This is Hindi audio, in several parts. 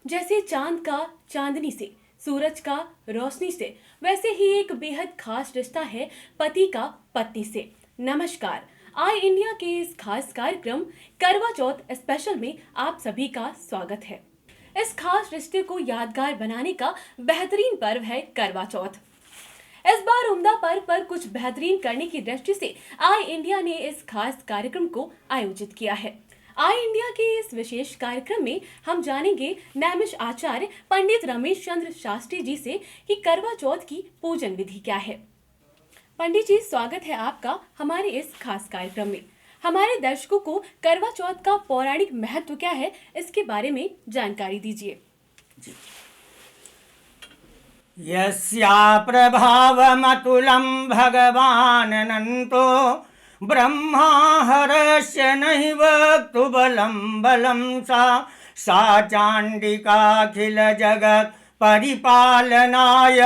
जैसे चांद का चांदनी से, सूरज का रोशनी से, वैसे ही एक बेहद खास रिश्ता है पति का पत्नी से। नमस्कार, आई इंडिया के इस खास कार्यक्रम करवा चौथ स्पेशल में आप सभी का स्वागत है। इस खास रिश्ते को यादगार बनाने का बेहतरीन पर्व है करवा चौथ। इस बार उम्दा पर्व पर कुछ बेहतरीन करने की दृष्टि से आई इंडिया ने इस खास कार्यक्रम को आयोजित किया है। आई इंडिया के इस विशेष कार्यक्रम में हम जानेंगे नैमिष आचार्य पंडित रमेश चंद्र शास्त्री जी से कि करवा चौथ की पूजन विधि क्या है। पंडित जी, स्वागत है आपका हमारे इस खास कार्यक्रम में। हमारे दर्शकों को करवा चौथ का पौराणिक महत्व क्या है, इसके बारे में जानकारी दीजिए। यस्या प्रभावमतुलं भगवान् अनन्तो ब्रह्मा हरस्य नहि वक्तु बलं बलं सा चाण्डिकाखिल जगत् परिपालनाय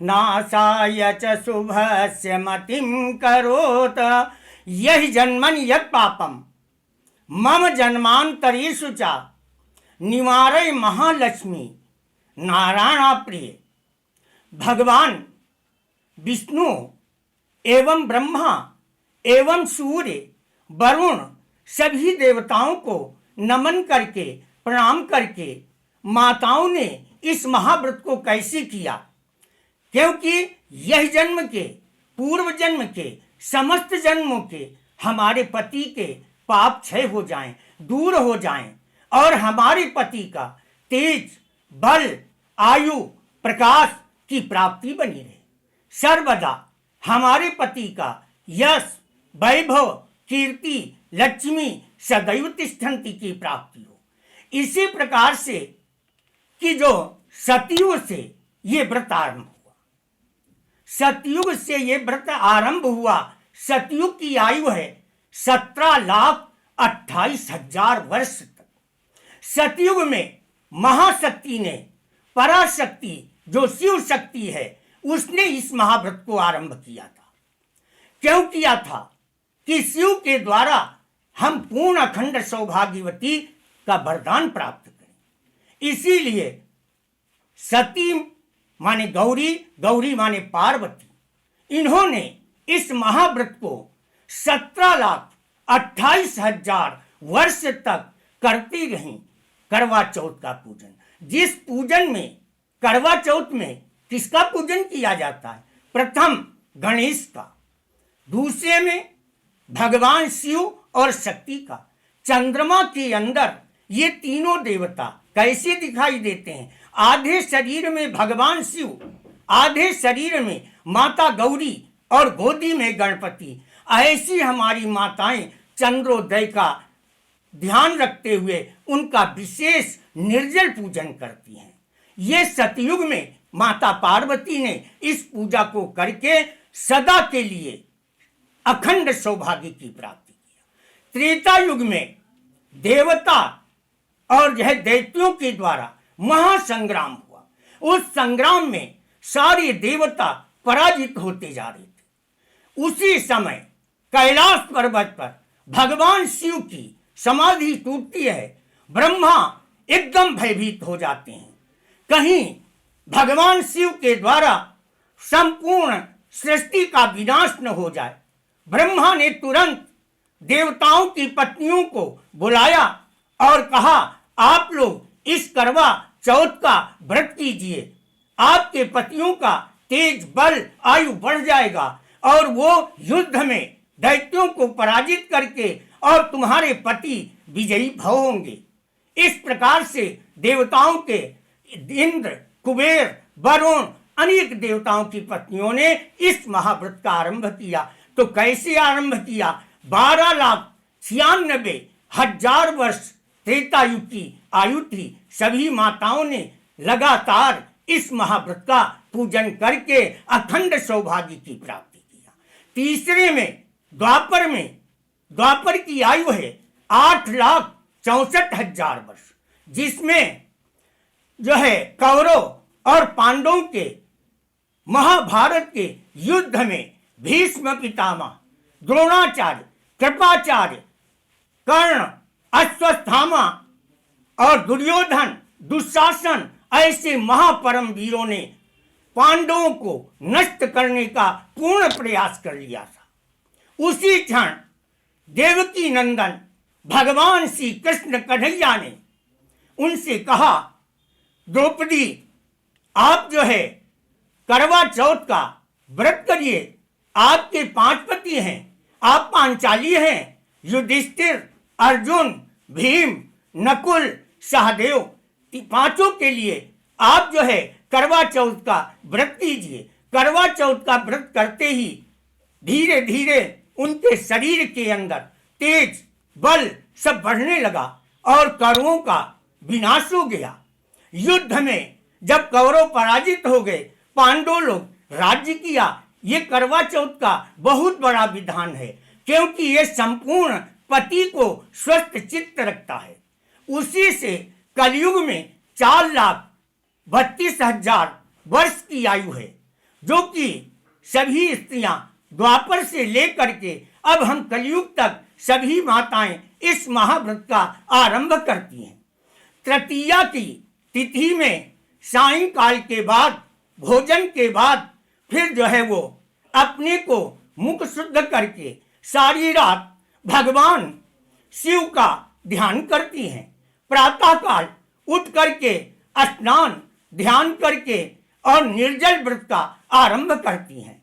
नाशाय च शुभस्य मतिं करोत। यहि जन्मनि यत् पापं मम जन्मान्तरेषु च निवारय महालक्ष्मी नारायणा प्रिय। भगवान विष्णु एवं ब्रह्मा एवं सूर्य वरुण सभी देवताओं को नमन करके प्रणाम करके माताओं ने इस महाव्रत को कैसे किया, क्योंकि यह जन्म के पूर्व जन्म के समस्त जन्मों के हमारे पति के पाप क्षय हो जाएं, दूर हो जाएं और हमारे पति का तेज बल आयु प्रकाश की प्राप्ति बनी रहे। सर्वदा हमारे पति का यश वैभव कीर्ति लक्ष्मी सदैव तिष्ठन्ति की प्राप्ति हो। इसी प्रकार से कि जो सतयुग से ये व्रत आरंभ हुआ, सतयुग से ये व्रत आरंभ हुआ। सतयुग की आयु है 17,28,000 वर्ष तक। सतयुग में महाशक्ति ने, पराशक्ति जो शिव शक्ति है, उसने इस महाव्रत को आरंभ किया था। क्यों किया था कि शिव के द्वारा हम पूर्ण अखंड सौभाग्यवती का वरदान प्राप्त करें। इसीलिए सती माने गौरी, गौरी माने पार्वती, इन्होंने इस महाव्रत को 17,28,000 वर्ष तक करती रही। करवा चौथ का पूजन, जिस पूजन में करवा चौथ में किसका पूजन किया जाता है? प्रथम गणेश का, दूसरे में भगवान शिव और शक्ति का। चंद्रमा के अंदर ये तीनों देवता कैसे दिखाई देते हैं? आधे शरीर में भगवान शिव, आधे शरीर में माता गौरी और गोदी में गणपति। ऐसी हमारी माताएं चंद्रोदय का ध्यान रखते हुए उनका विशेष निर्जल पूजन करती हैं। ये सतयुग में माता पार्वती ने इस पूजा को करके सदा के लिए अखंड सौभाग्य की प्राप्ति किया। त्रेता युग में देवता और यह दैत्यों के द्वारा महासंग्राम हुआ। उस संग्राम में सारे देवता पराजित होते जा रहे थे। उसी समय कैलाश पर्वत पर भगवान शिव की समाधि टूटती है। ब्रह्मा एकदम भयभीत हो जाते हैं, कहीं भगवान शिव के द्वारा संपूर्ण सृष्टि का विनाश न हो जाए। ब्रह्मा ने तुरंत देवताओं की पत्नियों को बुलाया और कहा, आप लोग इस करवा चौथ का व्रत कीजिए, आपके पतियों का तेज बल आयु बढ़ जाएगा और वो युद्ध में दैत्यों को पराजित करके और तुम्हारे पति विजयी भव होंगे। इस प्रकार से देवताओं के इंद्र, कुबेर, वरुण अनेक देवताओं की पत्नियों ने इस महाव्रत का आरंभ किया। तो कैसे आरंभ किया? 12,96,000 वर्ष त्रेता युग की आयु थी। सभी माताओं ने लगातार इस महाव्रत का पूजन करके अखंड सौभाग्य की प्राप्ति किया। तीसरे में द्वापर की आयु है 8,64,000 वर्ष, जिसमें जो है कौरव और पांडवों के महाभारत के युद्ध में भीष्म पितामह, द्रोणाचार्य, कृपाचार्य, कर्ण, अश्वत्थामा और दुर्योधन दुशासन ऐसे महापरम वीरों ने पांडवों को नष्ट करने का पूर्ण प्रयास कर लिया था। उसी क्षण देवकी नंदन भगवान श्री कृष्ण कन्हैया ने उनसे कहा, द्रौपदी आप जो है करवा चौथ का व्रत करिए, आपके 5 पति हैं, आप पांचाली हैं, युधिष्ठिर, अर्जुन, भीम, नकुल, सहदेव, 5 के लिए आप जो है करवा चौथ का व्रत कीजिए। करवा चौथ का व्रत करते ही धीरे धीरे उनके शरीर के अंदर तेज बल सब बढ़ने लगा और कौरवों का विनाश हो गया। युद्ध में जब कौरव पराजित हो गए, पांडव लोग राज्य किया। ये करवा चौथ का बहुत बड़ा विधान है, क्योंकि ये संपूर्ण पति को स्वस्थ चित्त रखता है। उसी से कलयुग में 4,32,000 वर्ष की आयु है, जो कि सभी स्त्रियां द्वापर से लेकर के अब हम कलयुग तक सभी माताएं इस महाव्रत का आरंभ करती हैं। तृतीया की तिथि में सायंकाल के बाद, भोजन के बाद फिर जो है वो अपने को मुख शुद्ध करके सारी रात भगवान शिव का ध्यान करती हैं। प्रातःकाल उठ करके स्नान ध्यान करके और निर्जल व्रत का आरंभ करती हैं।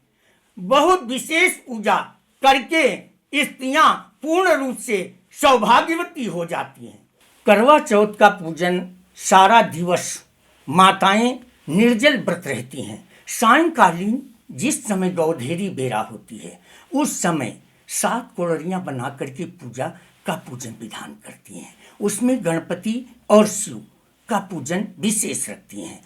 बहुत विशेष पूजा करके स्त्रियां पूर्ण रूप से सौभाग्यवती हो जाती हैं। करवा चौथ का पूजन सारा दिवस माताएं निर्जल व्रत रहती हैं। सायंकालीन जिस समय गौधेरी बेरा होती है, उस समय 7 कोड़रियां बना करके पूजा का पूजन विधान करती हैं। उसमें गणपति और शिव का पूजन विशेष रखती हैं।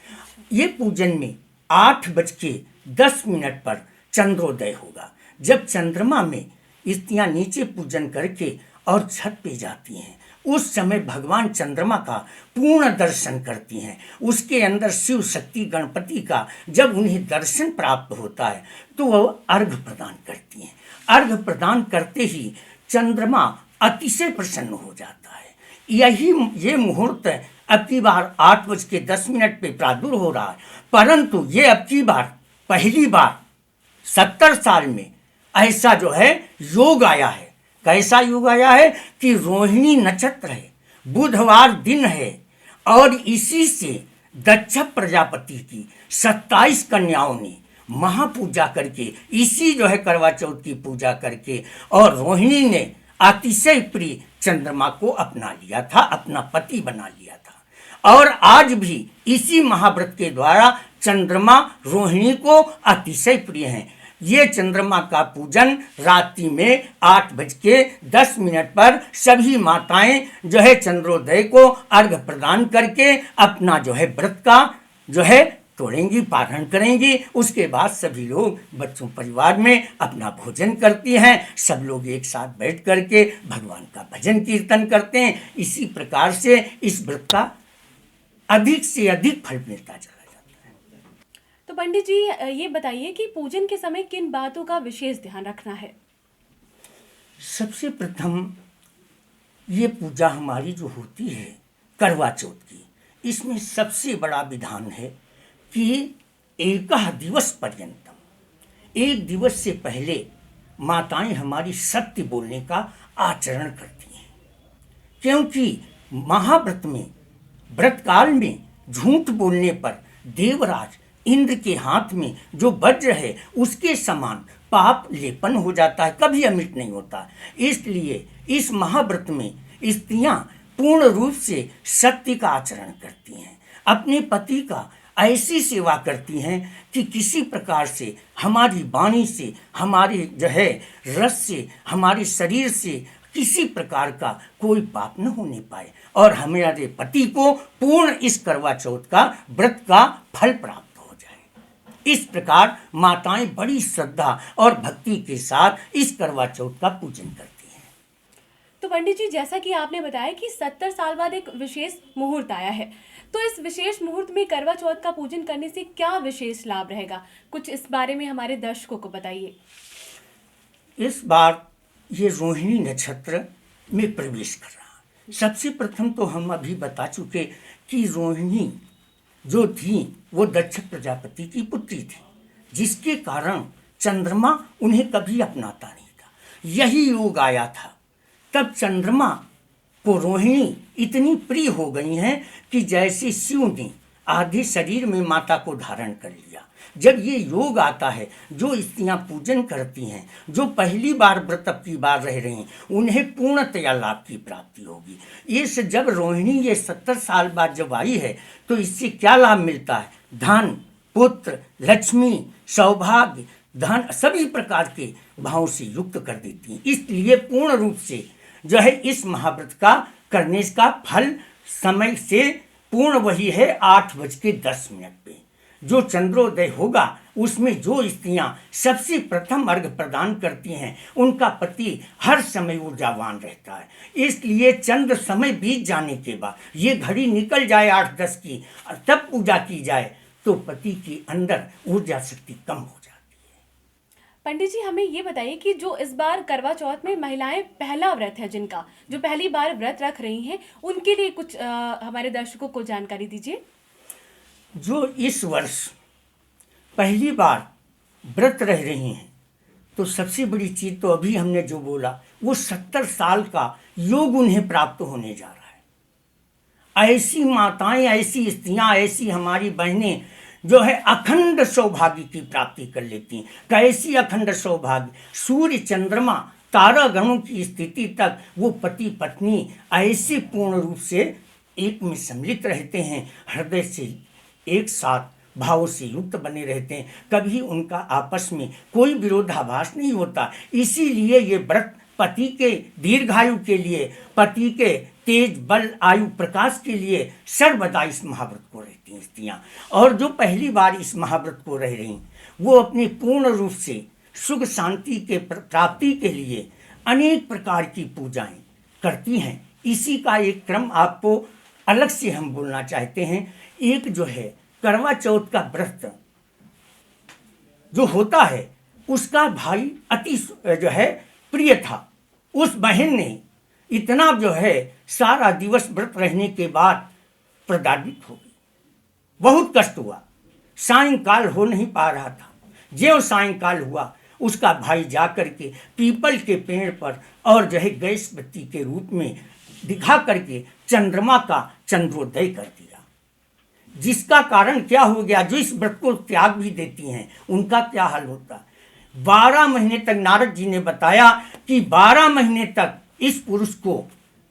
ये पूजन में 8:10 पर चंद्रोदय होगा। जब चंद्रमा में स्त्रियां नीचे पूजन करके और छत पे जाती हैं, उस समय भगवान चंद्रमा का पूर्ण दर्शन करती हैं। उसके अंदर शिव शक्ति गणपति का जब उन्हें दर्शन प्राप्त होता है तो वह अर्घ्य प्रदान करती हैं। अर्घ्य प्रदान करते ही चंद्रमा अतिशय प्रसन्न हो जाता है। ये मुहूर्त अब की बार 8:10 पे प्रादुर्भ हो रहा है, परंतु ये अब की बार पहली बार 70 साल में ऐसा जो है योग आया है। कैसा योग आया है कि रोहिणी नक्षत्र है, बुधवार दिन है, और इसी से दक्ष प्रजापति की 27 कन्याओं ने महापूजा करके, इसी जो है करवा चौथ की पूजा करके, और रोहिणी ने अतिशय प्रिय चंद्रमा को अपना लिया था, अपना पति बना लिया था। और आज भी इसी महाव्रत के द्वारा चंद्रमा रोहिणी को अतिशय प्रिय हैं। ये चंद्रमा का पूजन रात्रि में 8:10 पर सभी माताएं जो है चंद्रोदय को अर्घ्य प्रदान करके अपना जो है व्रत का जो है तोड़ेंगी, पारण करेंगी। उसके बाद सभी लोग बच्चों परिवार में अपना भोजन करती हैं। सब लोग एक साथ बैठ करके भगवान का भजन कीर्तन करते हैं। इसी प्रकार से इस व्रत का अधिक से अधिक फल मिलता चला जाता है। तो पंडित जी ये बताइए कि पूजन के समय किन बातों का विशेष ध्यान रखना है? सबसे प्रथम ये पूजा हमारी जो होती है करवा चौथ की, इसमें सबसे बड़ा विधान है कि एक दिवस पर्यंतम, 1 दिवस से पहले माताएं हमारी सत्य बोलने का आचरण करती हैं। क्योंकि महाव्रत में, व्रत काल में झूठ बोलने पर देवराज इंद्र के हाथ में जो वज्र है उसके समान पाप लेपन हो जाता है, कभी अमिट नहीं होता। इसलिए इस महाव्रत में स्त्रियां पूर्ण रूप से सत्य का आचरण करती हैं, अपने पति का ऐसी सेवा करती हैं कि किसी प्रकार से हमारी वाणी से, हमारे जो है रस से, हमारे शरीर से किसी प्रकार का कोई पाप न होने पाए, और हमारे पति को पूर्ण इस करवा चौथ का व्रत का फल प्राप्त हो जाए। इस प्रकार माताएं बड़ी श्रद्धा और भक्ति के साथ इस करवा चौथ का पूजन करती हैं। तो पंडित जी जैसा कि आपने बताया कि 70 साल बाद एक विशेष मुहूर्त आया है, तो इस विशेष मुहूर्त में करवा चौथ का पूजन करने से क्या विशेष लाभ रहेगा? कुछ इस बारे में हमारे दर्शकों को बताइए। इस बार ये रोहिणी नक्षत्र में प्रवेश कर रहा, सबसे प्रथम तो हम अभी बता चुके कि रोहिणी जो थी वो दक्ष प्रजापति की पुत्री थी, जिसके कारण चंद्रमा उन्हें कभी अपनाता नहीं था। यही योग आया था, तब चंद्रमा को रोहिणी इतनी प्रिय हो गई हैं कि जैसे शिव ने आधे शरीर में माता को धारण कर लिया। जब ये योग आता है, जो स्त्रियां पूजन करती हैं, जो पहली बार व्रत अब की बार रह रही हैं, उन्हें पूर्णतया लाभ की प्राप्ति होगी। इस जब रोहिणी ये 70 साल बाद जब आई है, तो इससे क्या लाभ मिलता है? धन, पुत्र, लक्ष्मी, सौभाग्य, धन सभी प्रकार के भाव से युक्त कर देती हैं। इसलिए पूर्ण रूप से जो है इस महाव्रत का करने का फल समय से पूर्ण वही है 8:10 पे जो चंद्रोदय होगा, उसमें जो स्त्रियां सबसे प्रथम अर्घ प्रदान करती हैं, उनका पति हर समय ऊर्जावान रहता है। इसलिए चंद्र समय बीत जाने के बाद ये घड़ी निकल जाए 8-10 की, तब पूजा की जाए तो पति के अंदर ऊर्जा शक्ति कम हो जाती है। पंडित जी, हमें ये बताइए कि जो इस बार करवा चौथ में महिलाएं पहला व्रत है, जिनका जो पहली बार व्रत रख रही हैं, उनके लिए कुछ हमारे दर्शकों को जानकारी दीजिए। जो इस वर्ष पहली बार व्रत रह रही हैं, तो सबसे बड़ी चीज तो अभी हमने जो बोला, वो 70 साल का योग उन्हें प्राप्त होने जा रहा है। ऐसी माताएं, ऐसी स्त्रियां, ऐसी हमारी बहनें जो है अखंड सौभाग्य की प्राप्ति कर लेती हैं। कैसी अखंड सौभाग्य? सूर्य, चंद्रमा, तारा गणों की स्थिति तक वो पति पत्नी ऐसे पूर्ण रूप से एक में सम्मिलित रहते हैं, हृदय से एक साथ भाव से युक्त बने रहते हैं। कभी उनका आपस में कोई विरोधाभास नहीं होता। इसीलिए ये व्रत पति के दीर्घायु के लिए, पति के तेज बल आयु प्रकाश के लिए सर्वदा इस महाव्रत को रहती हैं स्त्रियां। और जो पहली बार इस महाव्रत को रह रही, वो अपनी पूर्ण रूप से सुख शांति के प्राप्ति के लिए अनेक प्रकार की पूजाएं करती हैं। इसी का एक क्रम आपको अलग से हम बोलना चाहते हैं। एक जो है करवा चौथ का व्रत जो होता है, उसका भाई अति जो है प्रिय था। उस बहन ने इतना जो है सारा दिवस व्रत रहने के बाद प्रदादित हो गई। बहुत कष्ट हुआ, सायंकाल हो नहीं पा रहा था। ज्यों सायंकाल हुआ, उसका भाई जाकर के पीपल के पेड़ पर और जो है गैस बत्ती के रूप में दिखा करके चंद्रमा का चंद्रोदय कर दिया। जिसका कारण क्या हो गया, जो इस व्रत को त्याग भी देती हैं, उनका क्या हाल होता? 12 महीने तक नारद जी ने बताया कि 12 महीने तक इस पुरुष को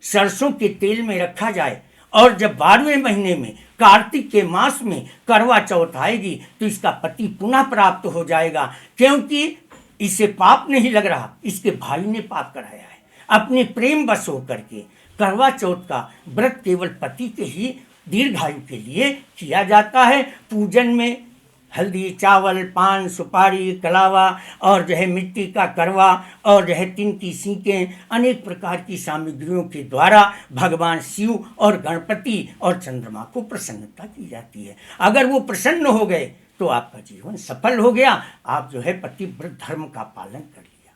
सरसों के तेल में रखा जाए, और जब 12वें महीने में कार्तिक के मास में करवा चौथ आएगी, तो इसका पति पुनः प्राप्त हो जाएगा। क्योंकि इसे पाप नहीं लग रहा, इसके भाई ने पाप कराया है। अपने प्रेम बस होकर के करवा चौथ का व्रत केवल पति के ही दीर्घायु के लिए किया जाता है। पूजन में हल्दी, चावल, पान, सुपारी, कलावा और जो है मिट्टी का करवा और जो है तिन की सीकें, अनेक प्रकार की सामग्रियों के द्वारा भगवान शिव और गणपति और चंद्रमा को प्रसन्नता की जाती है। अगर वो प्रसन्न हो गए तो आपका जीवन सफल हो गया, आप जो है पतिव्रत धर्म का पालन कर लिया।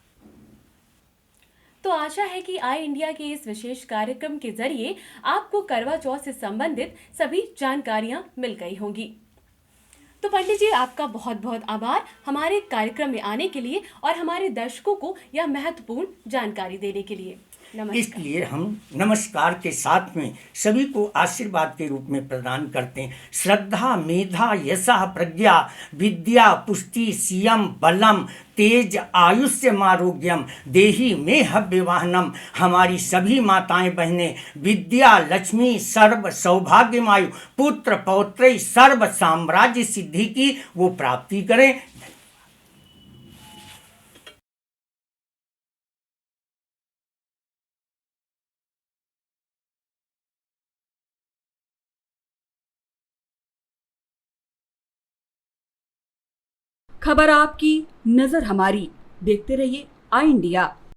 तो आशा है कि आई इंडिया के इस विशेष कार्यक्रम के जरिए आपको करवा चौथ से संबंधित सभी जानकारियां मिल गई होंगी। तो पंडित जी, आपका बहुत बहुत आभार हमारे कार्यक्रम में आने के लिए और हमारे दर्शकों को यह महत्वपूर्ण जानकारी देने के लिए। नमस्कार। इसलिए हम नमस्कार के साथ में सभी को आशीर्वाद के रूप में प्रदान करते हैं। श्रद्धा, मेधा, यशः, प्रज्ञा, विद्या, पुष्टि, सियम, बलम, तेज, आयुष्यमारोग्यम, देहि में हव्यवाहनम। हमारी सभी माताएं बहनें विद्या, लक्ष्मी, सर्व सौभाग्यमायु, पुत्र पौत्र सर्व साम्राज्य सिद्धि की वो प्राप्ति करें। खबर आपकी, नजर हमारी। देखते रहिए आई इंडिया।